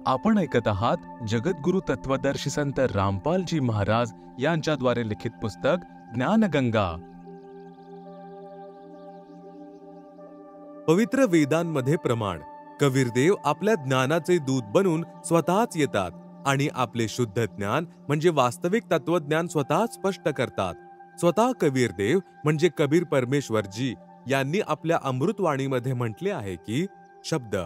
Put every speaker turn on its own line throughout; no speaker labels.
आपण ऐकत आहात जगद्गुरु तत्वदर्शी संत रामपालजी महाराज यांच्याद्वारे लिखित पुस्तक ज्ञानगंगा।
पवित्र वेदांमध्ये प्रमाण कबीरदेव आपल्या ज्ञानाचे दूत बनून स्वतःच येतात आणि आपले शुद्ध ज्ञान म्हणजे वास्तविक तत्वज्ञान स्वतः स्पष्ट करतात। स्वतः कबीरदेव म्हणजे कबीर परमेश्वरजी यांनी आपल्या अमृतवाणीमध्ये म्हटले आहे की शब्द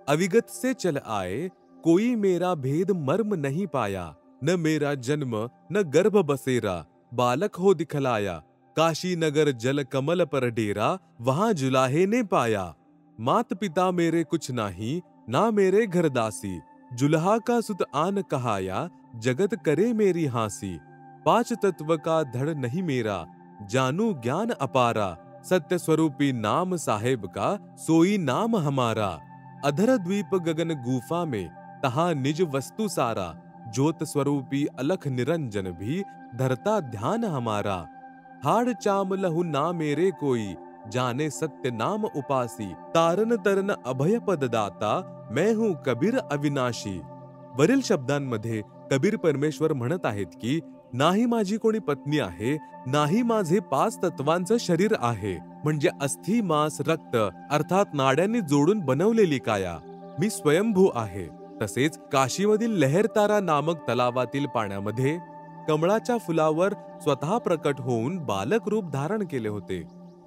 अविगत से चल आए, कोई मेरा भेद मर्म नहीं पाया, न मेरा जन्म न गर्भ बसेरा, बालक हो दिखलाया, काशी नगर जल कमल पर डेरा, वहां जुलाहे ने पाया। मात पिता मेरे कुछ नाही, ना मेरे घर दासी, जुल्हा का सुत आन कहाया, जगत करे मेरी हांसी। पांच तत्व का धड़ नहीं मेरा, जानू ज्ञान अपारा, सत्य स्वरूपी नाम साहेब का, सोई नाम हमारा। अधर द्वीप गगन गुफा में, तहा निज वस्तु सारा, ज्योत स्वरूपी अलख निरंजन भी, धरता ध्यान हमारा। हाड़ चाम लहु ना मेरे कोई, जाने सत्य नाम उपासी, तारन तरन अभय पद दाता, मैं हूं कबीर अविनाशी। वरील शब्दांमध्ये कबीर परमेश्वर म्हणत आहेत की नाही माझी कोणी पत्नी आहे, नाही माझे पाच तत्वांचं शरीर आहे, म्हणजे अस्थि मांस रक्त अर्थात नाड्यांनी जोडून बनवलेली काया। मी स्वयंभू आहे। तसेच काशीमधील लहरतारा नामक तलावातील पाण्यामध्ये कमळाच्या फुलावर स्वतः प्रकट होऊन बालक रूप धारण केले होते।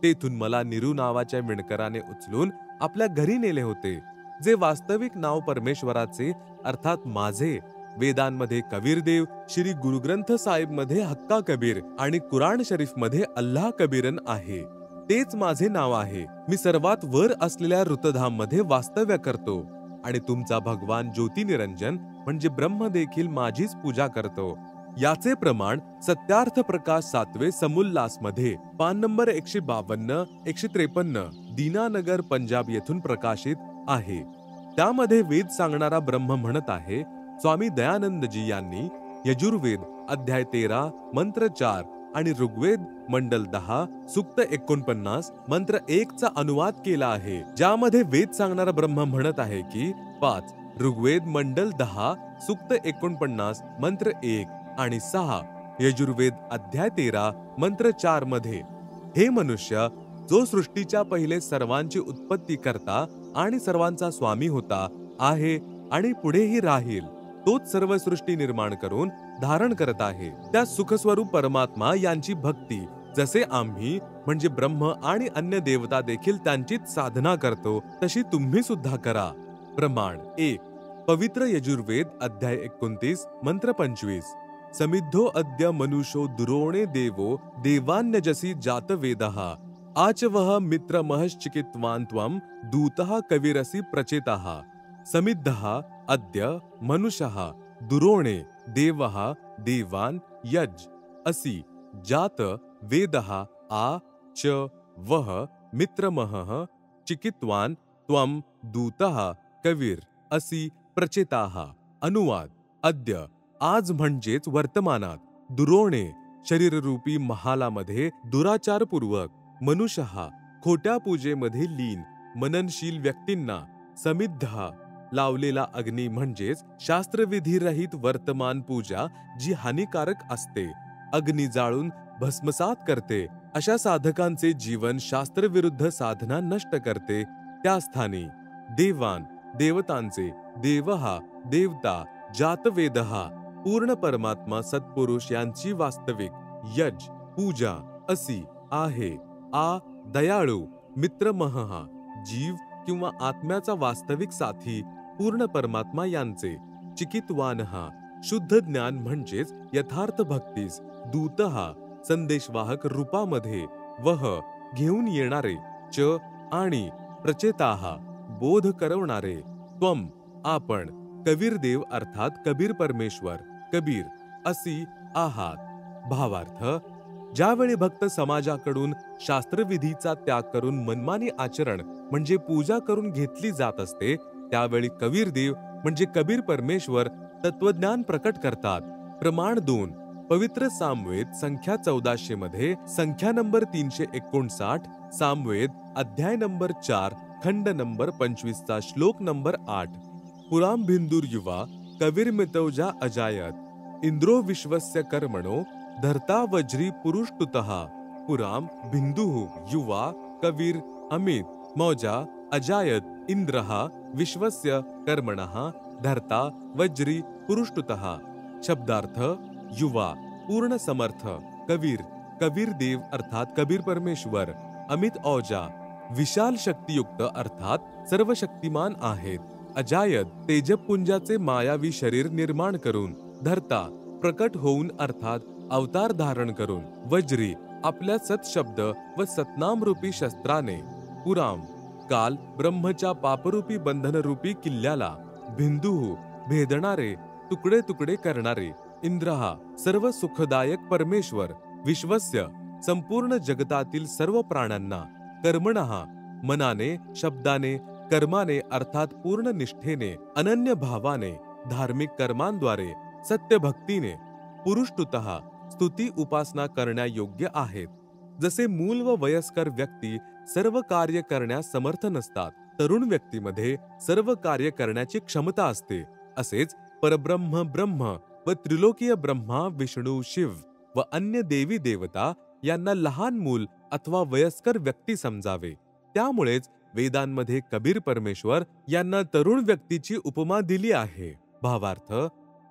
तेथून मला निरू नावाच्या विणकराने उचलून आपल्या घरी नेले होते, जे वास्तविक नाव परमेश्वराचे अर्थात माझे वेदांमध्ये कबीरदेव, श्री गुरुग्रंथ साहिब मध्ये हक्का कबीर आणि कुराण शरीफ मध्ये अल्लाह कबीरन आहे। तेच माझे नाव आहे। मी सर्वात वर असलेल्या ऋतधाम मध्ये वास्तव्य करतो आणि तुमचा भगवान ज्योती निरंजन म्हणजे ब्रह्म देखील माझीच पूजा करतो। याचे प्रमाण सत्यार्थ प्रकाश 7वे समुल्लास मध्ये पान नंबर 152, 153 दीनानगर पंजाब येथून प्रकाशित आहे। त्यामध्ये वेद सांगणारा ब्रह्म म्हणत आहे, स्वामी दयानंदजी यांनी यजुर्वेद अध्याय 13 मंत्र 4 आणि ऋग्वेद मंडल 10 सूक्त 49 मंत्र 1 चा अनुवाद केला आहे, ज्यामध्ये वेद सांगणारा ब्रह्म म्हणत आहे की 5 ऋग्वेद मंडल 10 सूक्त 49 मंत्र 1 आणि 6 यजुर्वेद अध्याय 13 मंत्र 4 मध्ये हे मनुष्य जो सृष्टीच्या पहिले सर्वांची उत्पत्ती करता आणि सर्वांचा स्वामी होता आहे आणि पुढेही राहील, तोच सर्व सृष्टी निर्माण करून धारण करत आहे। त्या सुखस्वरूप परमात्मा यांची भक्ती जसे आम्ही म्हणजे ब्रह्म आणि अन्य देवता देखील त्यांचीच साधना करतो, तशी तुम्ही सुद्धा करा। प्रमाण 1 पवित्र यजुर्वेद अध्याय 29 मंत्र 25 समिद्धो अद्य मनुष्यो दुरोणे देवो देवान्यजसी जात वेदः आचवः मित्र महश्चिकित्वान् त्वं दूतः कविरसि प्रचेतः समिद्धः अद्य मनुष्यः दुरोणे देवः देवान् यज असि जात वेदः आ च वह मित्रमहः चिकित्वान् त्वं दूतः कवीर असि प्रचेताः। अनुवाद अद्य आज म्हणजेच वर्तमानात, दुरोणे शरीररूपी महालामध्ये दुराचारपूर्वक मनुष्यः खोट्या पूजेमध्ये लीन मननशील व्यक्तींना समिद्ध लावलेला अग्नी म्हणजेच शास्त्रविधी रहित वर्तमान पूजा जी हानिकारक असते, अग्नी जाळून भस्मसात करते, अशा साधकांचे जीवन शास्त्रविरुद्ध साधना नष्ट करते। त्या स्थानी देवान देवतांचे देवहा देवता जातवेदहा पूर्ण परमात्मा सत्पुरुष यांची वास्तविक यज पूजा असी आहे। आ दयाळू मित्रमहः जीव किंवा आत्म्याचा वास्तविक साथी पूर्ण परमात्मा यांचे, चिकित्वानः शुद्ध ज्ञान म्हणजेच यथार्थ भक्तीस, दूतः संदेशवाहक रूपामध्ये, वह घेऊन येणारे, च आणि प्रचेताः बोध करवणारे, त्वं आपण कबीरदेव अर्थात कबीर परमेश्वर कबीर असी आहात। भावार्थ ज्यावेळी भक्त समाजाकडून शास्त्रविधीचा त्याग करून मनमानी आचरण म्हणजे पूजा करून घेतली जात असते, त्यावेळी कबीरदेव म्हणजे कबीर परमेश्वर तत्वज्ञान प्रकट करतात। प्रमाण 2 पवित्र सामवेद संख्या 1400 मध्ये संख्या नंबर 359 सामवेद अध्याय नंबर 4 खंड नंबर 25 चा श्लोक नंबर 8 पुराम भिंदुर्युवा कविर्मितौजा अजायत इंद्रो विश्वस्य कर्मणो धर्ता वज्री पुरुष्टुतः पुराम भिंदुः युवा कविर अमित मौजा अजायत इंद्रः विश्वस्य कर्मणः धर्ता वज्री पुरुष्टुतः। शब्दार्थ युवा पूर्ण समर्थ, कबीर कबीर देव अर्थात कबीर परमेश्वर, अमित औजा विशाल शक्तियुक्त अर्थात सर्व शक्तिमान आहेत, अजायत तेजपुंजाचे मायावी शरीर निर्माण करून, धर्ता प्रकट होऊन अर्थात अवतार धारण करून, वज्री आपल्या सत्शब्द व सतनाम रूपी शस्त्राने, पुराम काल ब्रह्मच्या पापरूपी बंधनरूपी किल्ल्याला, भिंदुः भेदणारे तुकडे तुकडे करणारे, इंद्रहा सर्व सुखदायक परमेश्वर, विश्वस्य संपूर्ण जगतातील सर्व प्राण्यांना, कर्मणः मनाने शब्दाने कर्माने अर्थात पूर्ण निष्ठेने अनन्य भावाने धार्मिक कर्मांद्वारे सत्य भक्तीने पुरुष्टुतः स्तुती उपासना करण्यायोग्य आहेत। जसे मूल व वयस्कर व्यक्ती सर्व कार्य करण्यास समर्थ नसतात, तरुण व्यक्तीमध्ये सर्व कार्य करण्याची क्षमता असते, असेच परब्रह्म ब्रह्म व त्रिलोकीय ब्रह्मा विष्णू शिव व अन्य देवी देवता यांना लहान मूल अथवा वयस्कर व्यक्ती समजावे। त्यामुळेच वेदांमध्ये कबीर परमेश्वर यांना तरुण व्यक्तीची उपमा दिली आहे। भावार्थ,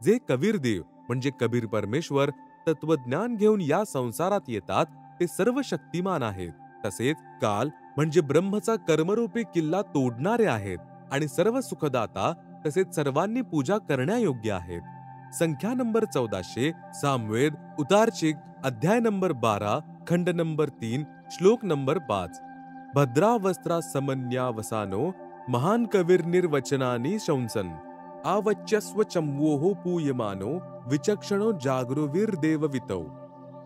जे कबीर देव म्हणजे कबीर परमेश्वर तत्वज्ञान घेऊन या संसारात येतात ते सर्व शक्तिमान आहेत, तसेच काल म्हणजे ब्रह्मचा कर्मरूपी किल्ला तोडणारे आहेत आणि सर्व सुखदाता तसेच सर्वांनी पूजा करण्यायोग्य आहेत। संख्या नंबर 1400, सामवेद उतारचिक अध्याय नंबर 12 खंड नंबर 3 श्लोक नंबर 5। भद्रावस्त्रा समन्यावसानो महान कविर निर्वचनानि शंसन आवच्यस्व चम्वोः पूयमानो विचक्षणो जागरुवीर देववितौ।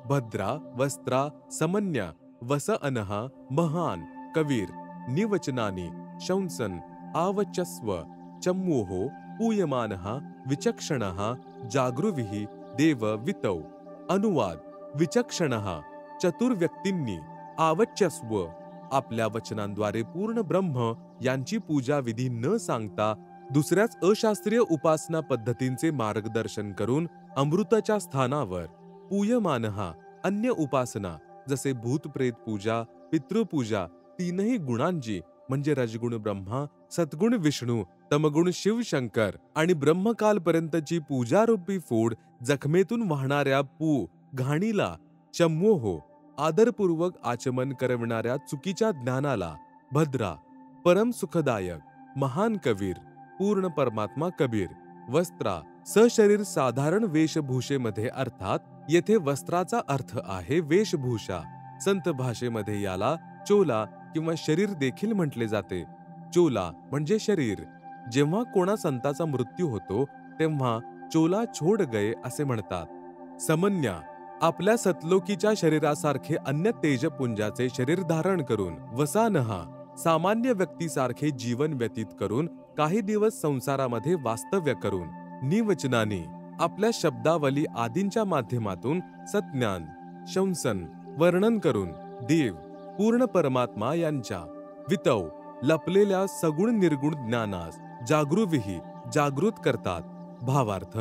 भद्रा वस्त्रा समन्या वस अनः महान कवीर निवचनानि शंसन आवच्यस्व चम्वोः पूयमानः विचक्षणः जागृविः देववितौ। अनुवाद, विचक्षणः चतुर्व्यक्तींनी, आवच्यस्व आपल्या वचनांद्वारे पूर्ण ब्रह्म यांची पूजा विधी न सांगता दुसऱ्याच अशास्त्रीय उपासना पद्धतींचे मार्गदर्शन करून अमृताच्या स्थानावर, पूयमानः अन्य उपासना जसे भूतप्रेत पूजा, पितृपूजा तीनही गुणांची म्हणजे रजगुण ब्रह्मा, सद्गुण विष्णू, तमगुण शिव शंकर आणि ब्रह्मकालपर्यंतची पूजारूपी फोड जखमेतून वाहणाऱ्या घाणीला, चम्मोह आदरपूर्वक आचमन करविणाऱ्या चुकीच्या ज्ञानाला, भद्रा परम सुखदायक महान कबीर पूर्ण परमात्मा कबीर, वस्त्रा सशरीर साधारण वेशभूषेमध्ये अर्थात येथे वस्त्राचा अर्थ आहे वेशभूषा। संत भाषेमध्ये याला चोला किंवा शरीर देखील म्हटले जाते। चोला म्हणजे शरीर। जेव्हा कोणा संताचा मृत्यू होतो तेव्हा चोला छोड गये असे म्हणतात। समन्या आपल्या सतलोकीच्या शरीरासारखे अन्य तेजपुंजाचे शरीर धारण करून, वसानहा सामान्य व्यक्तीसारखे जीवन व्यतीत करून काही दिवस संसारामध्ये वास्तव्य करून, निवचनानी आपल्या शब्दावली आदींच्या माध्यमातून सज्ञान, शंसन वर्णन करून देव पूर्ण परमात्मा यांच्या वितौ लपलेल्या सगुण निर्गुण ज्ञानास जागृविही जागृत करतात। भावार्थ,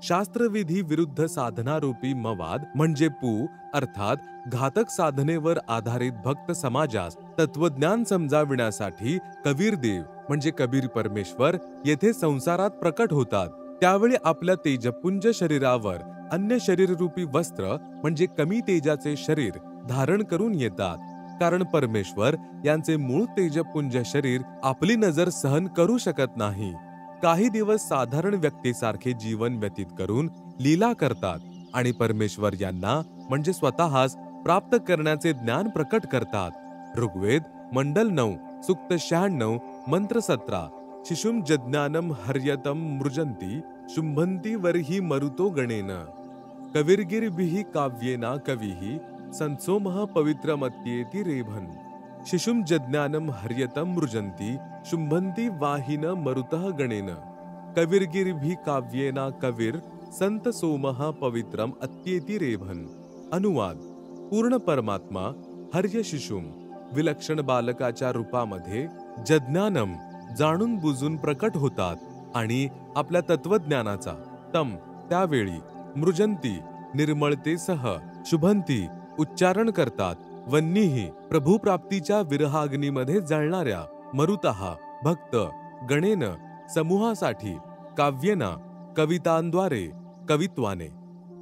शास्त्रविधी विरुद्ध साधनारूपी मवाद म्हणजे अर्थात घातक साधनेवर आधारित भक्त समाजास तत्वज्ञान समजाविण्यासाठी कबीर देव म्हणजे कबीर परमेश्वर येथे संसारात प्रकट होतात। त्यावेळी आपल्या तेजपुंज शरीरावर अन्य शरीररूपी वस्त्र म्हणजे कमी तेजाचे शरीर धारण करून येतात, कारण परमेश्वर यांचे मूळ तेजपुंज शरीर आपली नजर सहन करू शकत नाही। काही दिवस साधारण व्यक्तीसारखे जीवन व्यतीत करून लीला करतात आणि परमेश्वर यांना म्हणजे स्वतःस प्राप्त करण्याचे ज्ञान प्रकट करतात। ऋग्वेद मंडल 9 सूक्त 96 मंत्र 17। शिशुम जज्ञानम हर्यतम मृजंती शुंभंती वरही मरुतो गणेन कविर्गिरिभिः काव्येना कविः संसोमः पवित्रमत्येति रेभन। शिशुम जज्ञानम हर्यतम मृजंती शुंभंती वाहिन मरुतः गणेन कविर्गिरिभिः काव्येना कविर संत सोमः पवित्रम अत्येति रेभन। अनुवाद, पूर्ण परमात्मा हर्य शिशुम विलक्षण बालकाच्या रूपामध्ये जज्ञानम जाणून बुजून प्रकट होतात आणि आपल्या तत्वज्ञानाचा तम त्यावेळी मृजंती निर्मळतेसह शुभंती उच्चारण करतात. वन्नीही प्रभुप्राप्तीच्या विरहाग्नीमध्ये जळणाऱ्या मरुतः भक्त गणेन समूहासाठी काव्येना कवितांद्वारे कवित्वाने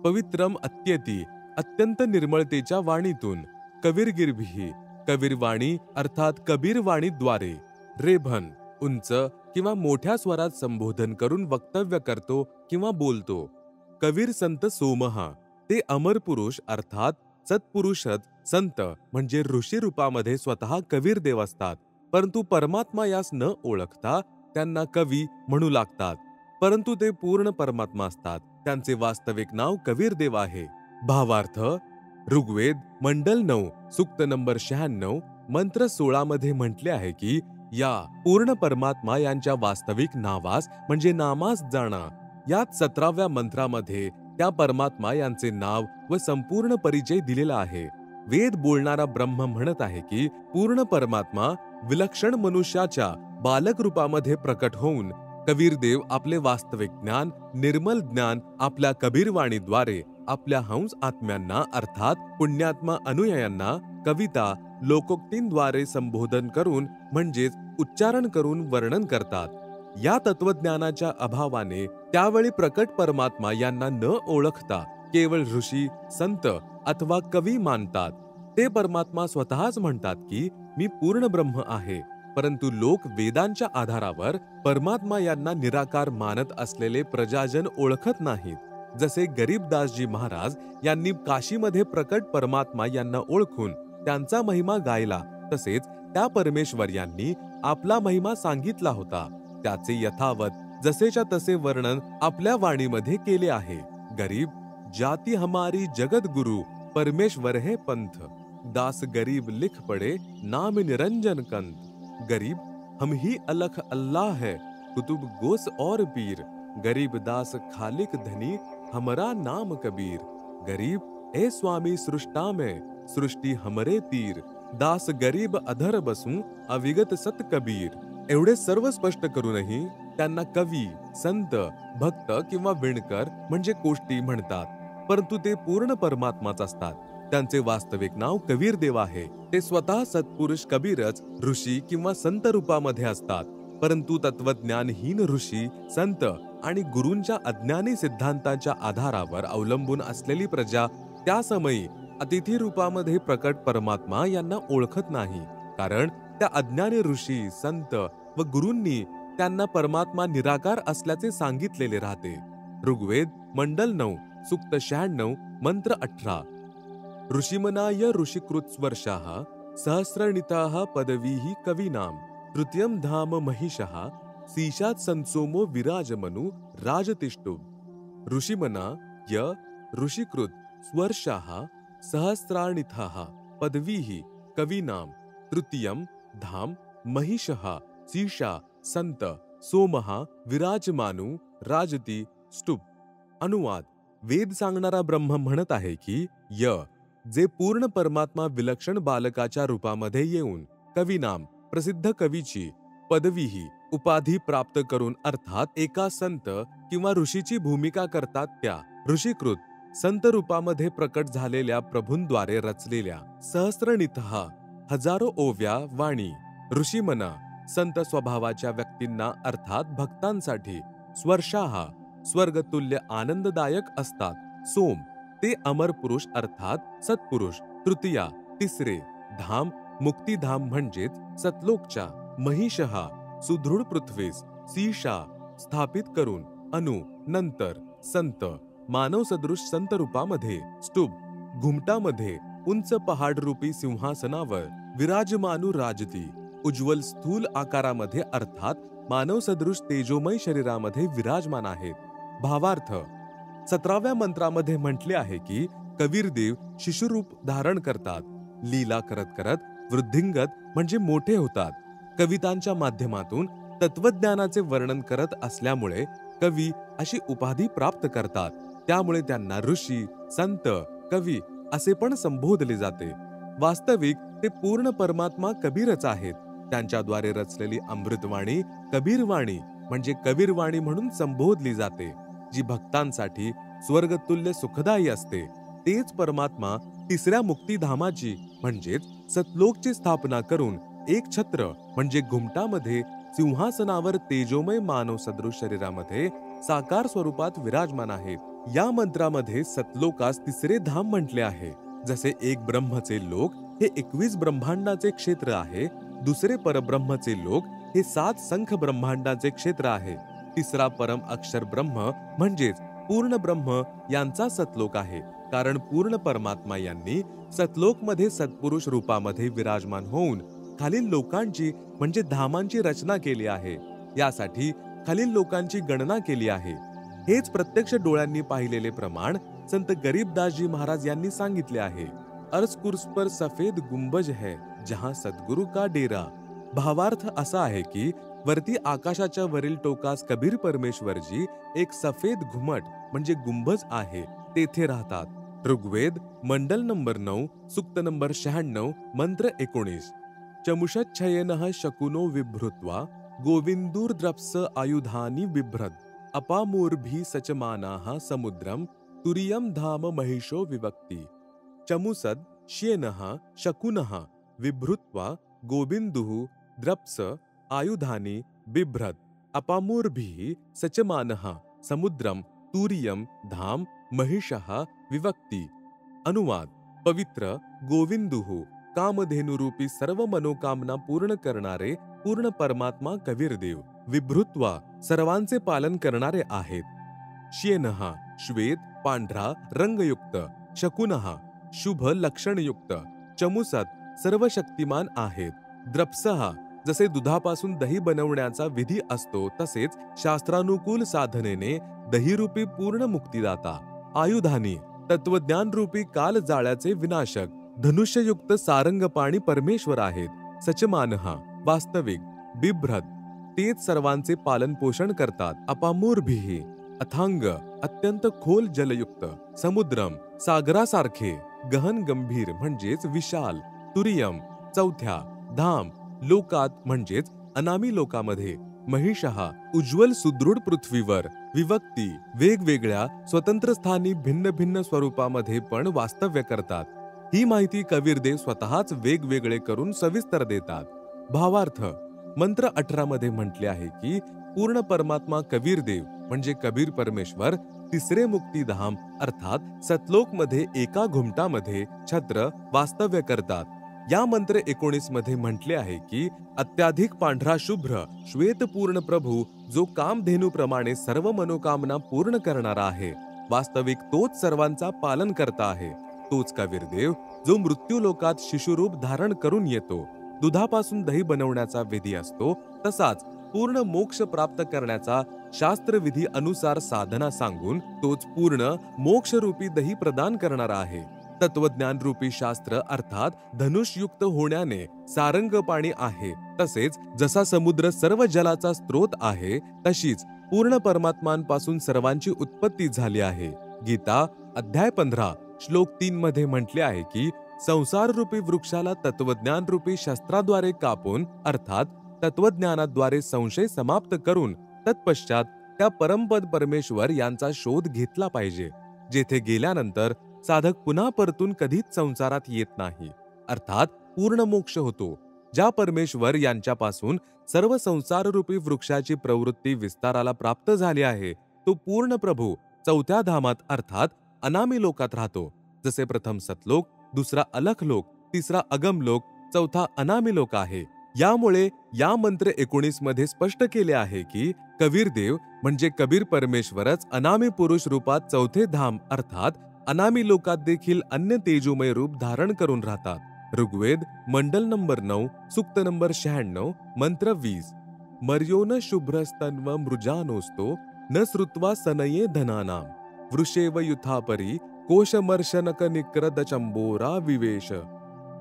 पवित्रम अत्येती अत्यंत निर्मळतेच्या वाणीतून कबीरगिरभिः कबीरवाणी अर्थात कबीरवाणीद्वारे रेभन उंच किंवा मोठ्या स्वरात संबोधन करून वक्तव्य करतो किंवा बोलतो. कबीर संत सोमहा ते अमर पुरुष अर्थात सत्पुरुषच संत म्हणजे ऋषी रूपामध्ये स्वतः कबीर देव असतात, परंतु परमात्मा यास न ओळखता त्यांना कवी म्हणू लागतात. परंतु ते पूर्ण परमात्मा असतात. त्यांचे वास्तविक नाव कबीर देव आहे. भावार्थ ऋग्वेद मंडल 9 सूक्त नंबर 96 मंत्र 16 मध्ये म्हटले आहे की या पूर्ण परमात्मा यांच्या वास्तविक नावास म्हणजे नामास जाणा. यात 17व्या मंत्रामध्ये त्या परमात्मा यांचे नाव व संपूर्ण परिचय दिलेला आहे. वेद बोलणारा ब्रह्म म्हणत आहे की पूर्ण परमात्मा विलक्षण मनुष्याच्या बालक रूपामध्ये प्रकट होऊन कबीरदेव आपले वास्तविक ज्ञान निर्मल ज्ञान आपल्या कबीरवाणीद्वारे आपल्या हंस आत्म्यांना अर्थात पुण्यात्मा अनुयायांना कविता लोकोक्तींद्वारे संबोधन करून म्हणजेच उच्चारण करून वर्णन करतात. या तत्वज्ञानाच्या अभावाने त्यावेळी प्रकट परमात्मा यांना न ओळखता केवळ ऋषी संत अथवा कवी मानतात. ते परमात्मा स्वतःच म्हणतात की मी पूर्ण ब्रह्म आहे, परंतु लोक वेदांच्या आधारावर परमात्मा यांना निराकार मानत असलेले प्रजाजन ओळखत नाहीत. जसे गरीबदासजी महाराज यांनी काशीमध्ये प्रकट परमात्मा यांना ओळखून त्यांचा महिमा गायला, तसेच त्या परमेश्वर यांनी आपला महिमा सांगितला होता. त्याचे यथावत जसेच्या तसे वर्णन आपल्या वाणीमध्ये केले आहे. गरीब जाती हमारी जगत गुरु परमेश्वर है पंथ, दास गरीब लिख पड़े नाम निरंजन कंत. गरीब हम ही अलख अल्लाह है कुतुब गोस और पीर, गरीब दास खालिक धनी हमरा नाम कबीर. गरीब ए स्वामी सृष्टा में सृष्टि हमरे तीर, दास गरीब अधर बसू अविगत सत कबीर. एवढे सर्व स्पष्ट करूनही त्यांना कवी संत भक्त किंवा विणकर म्हणजे कोष्टी म्हणतात, परंतु ते पूर्ण परमात्माच असतात. त्यांचे वास्तविक नाव कबीर देव आहे. ते स्वतः सत्पुरुष कबीरच ऋषी किंवा संत रूपामध्ये असतात, परंतु तत्वज्ञानहीन ऋषी संत आणि गुरूंच्या अज्ञानी सिद्धांताच्या आधारावर अवलंबून असलेली प्रजा त्या समयी अतिथी रूपामध्ये प्रकट परमात्मा यांना ओळखत नाही, कारण त्या अज्ञानी ऋषी संत व गुरूंनी त्यांना परमात्मा निराकार असल्याचे सांगितलेले राहते. ऋग्वेद मंडल 9 सूक्त 96 मंत्र 18. ऋषिमनाय ऋषिकृत वर्षाः सहस्रणिताः पदवीः कवीनाम तृतीयं धाम महिषः सीशात संसोमो विराजमनु राजतिष्ठुब. ऋषिमना य ऋषिकृत स्वर्षाः सहस्राणिथः पदवीः कवीनाम तृतीयं धाम महिषः सीशा संत सोमः विराजमानु राजती स्तुप. अनुवाद वेद सांगणारा ब्रह्म म्हणत आहे की य जे पूर्ण परमात्मा विलक्षण बालकाच्या रूपामध्ये येऊन कवीनाम प्रसिद्ध कवीची पदवीही उपाधी प्राप्त करून अर्थात एका संत किंवा ऋषीची भूमिका करतात, त्या ऋषिकृत संत रूपामध्ये प्रकट झालेल्या प्रभूंद्वारे रचलेल्या सहस्रनिथः हजारो ओव्या वाणी ऋषिमना संत स्वभावाच्या व्यक्तींना अर्थात भक्तांसाठी स्वर्षाः स्वर्गतुल्य आनंददायक असतात. सोम ते अमर पुरुष अर्थात सत्पुरुष. तृतीया तिसरे धाम मुक्तिधाम म्हणजेच सतलोकच्या. महिषः सुदृढ पृथ्वीस. सीशा स्थापित करून. अनु नंतर. संत मानव सदृश संत रूपामध्ये. स्तूप घुमटामध्ये उंच पहाड रूपी सिंहासनावर विराजमानु राजती उज्ज्वल स्थूल आकारामध्ये अर्थात मानव सदृश तेजोमय शरीरामध्ये विराजमान आहेत. भावार्थ 17व्या मंत्रामध्ये म्हटले आहे की कबीरदेव शिशुरूप धारण करतात. लीला करत करत वृद्धिंगत म्हणजे मोठे होतात. कवितांच्या माध्यमातून तत्वज्ञानाचे वर्णन करत असल्यामुळे कवी अशी उपाधी प्राप्त करतात. त्यामुळे त्यांना ऋषी संत कवी असे पण संबोधले जाते. वास्तविक ते पूर्ण परमात्मा कबीरच आहेत. त्यांच्याद्वारे रचलेली अमृतवाणी कबीरवाणी म्हणजे कबीरवाणी म्हणून संबोधली जाते, जी भक्तांसाठी स्वर्गतुल्य सुखदायी असते. तेच परमात्मा तिसऱ्या मुक्तिधामाची म्हणजेच सतलोकची स्थापना करून एक छत्र म्हणजे घुमटामध्ये सिंहासनावर तेजोमय मानव सदृश शरीरामध्ये साकार स्वरूपात विराजमान आहेत. या मंत्रामध्ये सतलोकास तिसरे धाम म्हटले आहे. जसे एक ब्रह्मचे लोक हे 21 ब्रह्मांडाचे क्षेत्र आहे, दुसरे परब्रह्मचे लोक हे 7 संख ब्रह्मांडाचे क्षेत्र आहे, तिसरा परम अक्षर ब्रह्म म्हणजेच पूर्ण ब्रह्म यांचा सतलोक आहे. कारण पूर्ण परमात्मा यांनी सतलोकमध्ये सत्पुरुष रूपामध्ये विराजमान होऊन खालील लोकांची म्हणजे धामांची रचना केली आहे. यासाठी खालील लोकांची गणना केली आहे. हेच प्रत्यक्ष डोळ्यांनी पाहिलेले प्रमाण संत गरीबदासजी महाराज यांनी सांगितले आहे. अर्ज कुर्स पर सफेद गुंबज है जहां सद्गुरु का डेरा. भावार्थ असा आहे की वरती आकाशाच्या वरील टोकास कबीर परमेश्वरजी एक सफेद घुमट म्हणजे गुंबज आहे, तेथे राहतात. ऋग्वेद मंडल नंबर 9 सूक्त नंबर 96 मंत्र 19. चमुषच्छयेनः शकुनो विभृत्वा गोविंदुर्द्रप्स आयुधानि बिभ्रद अपामूर्भिः सचमानाः समुद्रम तुरीयम धाम महिषो विवक्ति. चमुसद श्येनः शकुनः विभृत्वा गोविंदुः द्रप्स आयुधानि बिभ्रद अपामूर्भिः सचमानः समुद्रम तुरीयम धाम महिषः विवक्ति. अनुवाद. पवित्र गोविंदुः कामधेनुरूपी सर्व मनोकामना पूर्ण करणारे पूर्ण परमात्मा कबीरदेव विभृत्वा सर्वांचे पालन करणारे आहेत. श्येनः श्वेत पांढरा रंगयुक्त, शकुनः शुभ लक्षणयुक्त, चमुसत सर्व शक्तिमान आहेत. द्रप्सः जसे दुधापासून दही बनवण्याचा विधी असतो तसेच शास्त्रानुकूल साधनेने दहीरूपी पूर्ण मुक्तिदाता. आयुधानी तत्वज्ञान रूपी काल जाळ्याचे विनाशक, धनुष्ययुक्त सारंगपाणी परमेश्वर आहेत. सचमानः वास्तविक, बिभ्रद तेच सर्वांचे पालन पोषण करतात. अपामूर्भिः अथांग अत्यंत खोल जलयुक्त, समुद्रम सागरासारखे गहन गंभीर म्हणजेच विशाल, तुरीयम चौथ्या, धाम लोकात म्हणजेच अनामी लोकामध्ये, महिषः उज्ज्वल सुदृढ पृथ्वीवर, विवक्ती वेगवेगळ्या स्वतंत्र स्थानी भिन्न भिन्न स्वरूपामध्ये पण वास्तव्य करतात. ही माहिती कबीरदेव स्वतःच वेगवेगळे करून सविस्तर देतात. भावार्थ. मंत्र 18 मध्ये म्हटले आहे की पूर्ण परमात्मा कबीरदेव म्हणजे कबीर परमेश्वर तिसरे मुक्तिधाम अर्थात सतलोकमध्ये एका घुमटामध्ये छत्र वास्तव्य करतात. या मंत्र 19 मध्ये म्हटले आहे की अत्याधिक पांढरा शुभ्र श्वेतपूर्ण प्रभू जो कामधेनूप्रमाणे सर्व मनोकामना पूर्ण करणारा आहे, वास्तविक तोच सर्वांचा पालन करता आहे. तोच कबीरदेव जो मृत्यू लोकात शिशुरूप धारण करून येतो. दुधापासून दही बनवण्याचा विधी असतो तसाच पूर्ण मोक्ष प्राप्त करण्याचा शास्त्रविधी अनुसार साधना सांगून तोच पूर्ण मोक्षरूपी दही प्रदान करणारा आहे. तत्वज्ञान रूपी शास्त्र अर्थात धनुष्युक्त होण्याने सारंग पाणी आहे. तसेच जसा समुद्र सर्व जलाचा स्रोत आहे तशीच पूर्ण परमात्मांपासून सर्वांची उत्पत्ती झाली आहे. गीता अध्याय 15 श्लोक 3 मध्ये म्हटले आहे की संसार रूपी वृक्षाला तत्वज्ञान रूपी शस्त्राद्वारे कापून अर्थात तत्वज्ञानाद्वारे संशय समाप्त करून तत्पश्चात त्या परमपद परमेश्वर यांचा शोध घेतला पाहिजे, जेथे गेल्यानंतर साधक पुन्हा परतून कधीच संसारात येत नाही, अर्थात पूर्ण मोक्ष होतो. ज्या परमेश्वर यांच्यापासून सर्व संसाररूपी वृक्षाची प्रवृत्ती विस्ताराला प्राप्त झाली आहे तो पूर्ण प्रभू चौथ्या धामात अर्थात अनामी लोकात राहतो. जसे प्रथम सतलोक, दुसरा अलख लोक, तिसरा अगम लोक, चौथा अनामी लोक आहे. यामुळे या मंत्र 19 मध्ये स्पष्ट केले आहे की कबीरदेव म्हणजे कबीर परमेश्वरच अनामी पुरुष रूपात चौथे धाम अर्थात अनामी लोकात देखील अन्य तेजोमय रूप धारण करून राहतात. ऋग्वेद मंडल नंबर 9 सूक्त नंबर 96 मंत्र 20. मर्योन शुभ्रस्तन्व मृजानोस्तो न श्रुत्वा सनये धनानाम वृषेव युथापरी कोशमर्शनक निक्रद चंबोरा विवेश.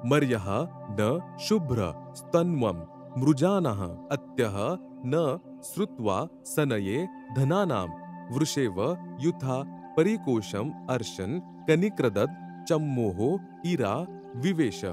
मर्यः न शुभ्र स्तन्वम मृजानः अत्यः न श्रुत्वा सनये धनानाम वृषेव युथा परिकोशम अर्शन कनिक्रदत चम्मोहो इरा विवेश.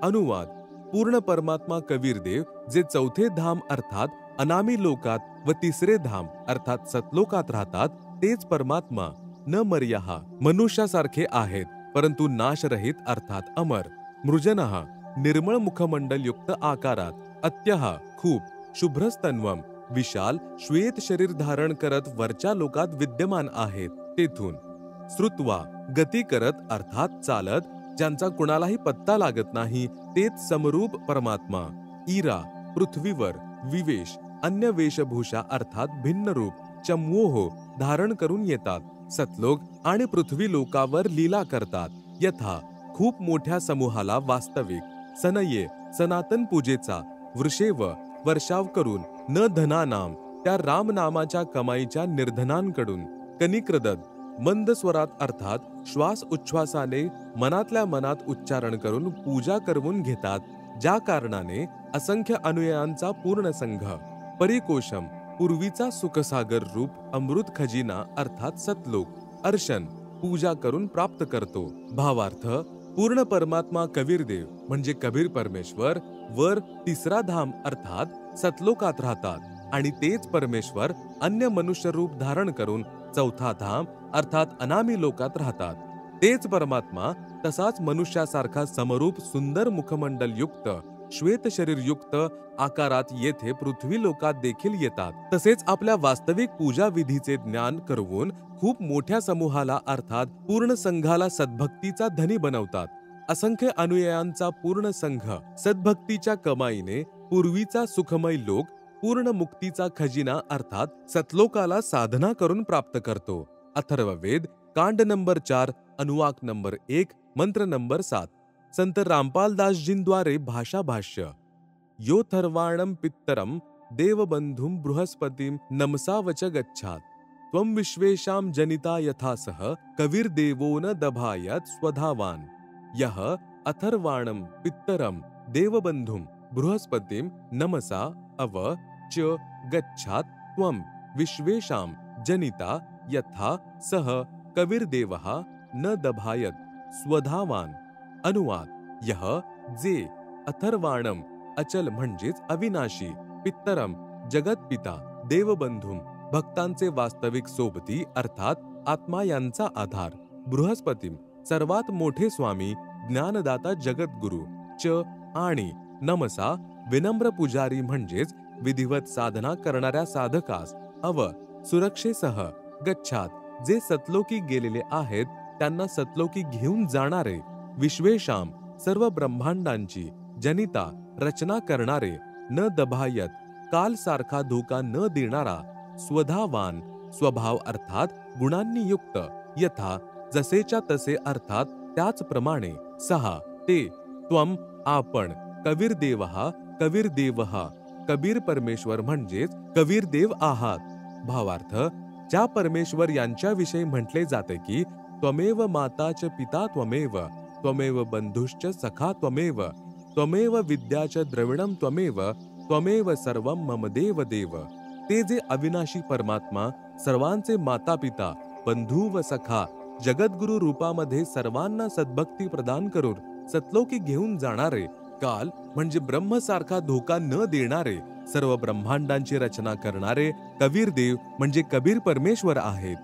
अनुवाद. पूर्ण परमात्मा कबीरदेव जे चौथे धाम अर्थात अनामी लोकात व तिसरे धाम अर्थात सतलोकात राहतात तेच परमात्मा न मर्याः मनुष्यासारखे आहेत परंतु नाशरहित अर्थात अमर, मृजनः निर्मळ मुखमंडल युक्त आकारात, अत्यः खूप, शुभ्रस्तन्वम विशाल श्वेत शरीर धारण करत वरच्या लोकात विद्यमान आहेत तेथून, श्रुत्वा गती करत अर्थात चालत ज्यांचा कुणालाही पत्ता लागत नाही तेच समरूप परमात्मा, इरा पृथ्वीवर विवेश अन्य वेशभूषा अर्थात भिन्न रूप चमोह धारण करून येतात, सतलोक आणि पृथ्वी लोकावर लीला करतात, यथा खूप मोठ्या समूहाला वास्तविक सनये सनातन पूजेचा वृषेव वर्षाव करून न धनानाम त्या राम नामाच्या कमाईच्या निर्धनांकडून, कनिक्रदत मंद स्वरात अर्थात श्वास उच्छ्वासाने मनातल्या मनात उच्चारण करून पूजा करवून घेतात, ज्या कारणाने असंख्य अनुयायांचा पूर्ण संघ, परिकोशम पूर्वीचा सुखसागर रूप अमृत खजिना अर्थात सतलोक, अर्शन पूजा करून प्राप्त करतो। भावार्थ पूर्ण परमात्मा कबीरदेव म्हणजे कबीर परमेश्वर वर तिसरा धाम अर्थात सतलोकात राहतात आणि तेच परमेश्वर अन्य मनुष्य रूप धारण करून चौथा धाम अर्थात अनामी लोकात राहतात, तेच परमात्मा तसाच मनुष्यासारखा समरूप सुंदर मुखमंडल युक्त श्वेत शरीर युक्त आकारात येथे पृथ्वी लोकात देखील येतात, तसेच आपल्या वास्तविक पूजा विधीचे ज्ञान करवून खूप मोठ्या समूहाला अर्थात पूर्ण संघाला सद्भक्तीचा धनी बनवतात। असंख्य अनुयायांचा पूर्ण संघ सद्भक्तीच्या कमाईने पूर्वीचा सुखमय लोक पूर्ण मुक्तीचा खजिना अर्थात सतलोकाला साधना करून प्राप्त करतो। अथर्ववेद कांड नंबर 4 अनुवाक नंबर 1 मंत्र नंबर 7। संत रामपालदासजींद्वारे भाषा भाष्य। योथर्वाणं पित्तरम देवबंधुं बृहस्पतिं नमसावच गच्छात त्वं विश्वेशां जनिता यथा सह कविर्देवो न दभायत स्वधावान। यह अथर्वाणं पित्तरम देवबंधुं बृहस्पतिं नमसा अव च गच्छात त्वं विश्वेशां जनिता यथा सह कविर्देवः न दभायत स्वधावान। अनुवाद यह जे अथर्वाणम अचल म्हणजेच अविनाशी, पित्तरम जगत पिता, देवबंधुम भक्तांचे वास्तविक सोबती अर्थात आत्मा यांचा आधार, बृहस्पतीम सर्वात मोठे स्वामी ज्ञानदाता जगद्गुरु, च आणि नमसा विनम्र पुजारी म्हणजेच विधिवत साधना करणाऱ्या साधकास, अव सुरक्षेसह गच्छात जे सतलोकी गेलेले आहेत त्यांना सतलोकी घेऊन जाणारे, विश्वेशाम सर्व ब्रह्मांडांची, जनिता रचना करणारे, न दभायत काल सारखा धोका न देणारा, स्वधावान स्वभाव अर्थात गुणांनी युक्त, यथा जसेच्या तसे अर्थात त्याचप्रमाणे, सहा ते त्वम आपण, कबीरदेवः कबीरदेवः कबीर परमेश्वर म्हणजेच कबीरदेव आहात। भावार्थ ज्या परमेश्वर यांच्याविषयी म्हटले जाते की त्वमेव माता च पिता त्वमेव, त्वमेव बंधुश्च सखा त्वमेव, त्वमेव विद्या च द्रविणं त्वमेव, त्वमेव सर्वं मम देव देव। ते जे अविनाशी परमात्मा सर्वांचे माता पिता, बंधू व सखा, जगद्गुरु रूपामध्ये सर्वांना सद्भक्ती प्रदान करून सतलोकी घेऊन जाणारे, काल म्हणजे ब्रह्मसारखा धोका न देणारे, सर्व ब्रह्मांडांची रचना करणारे कबीरदेव म्हणजे कबीर परमेश्वर आहेत।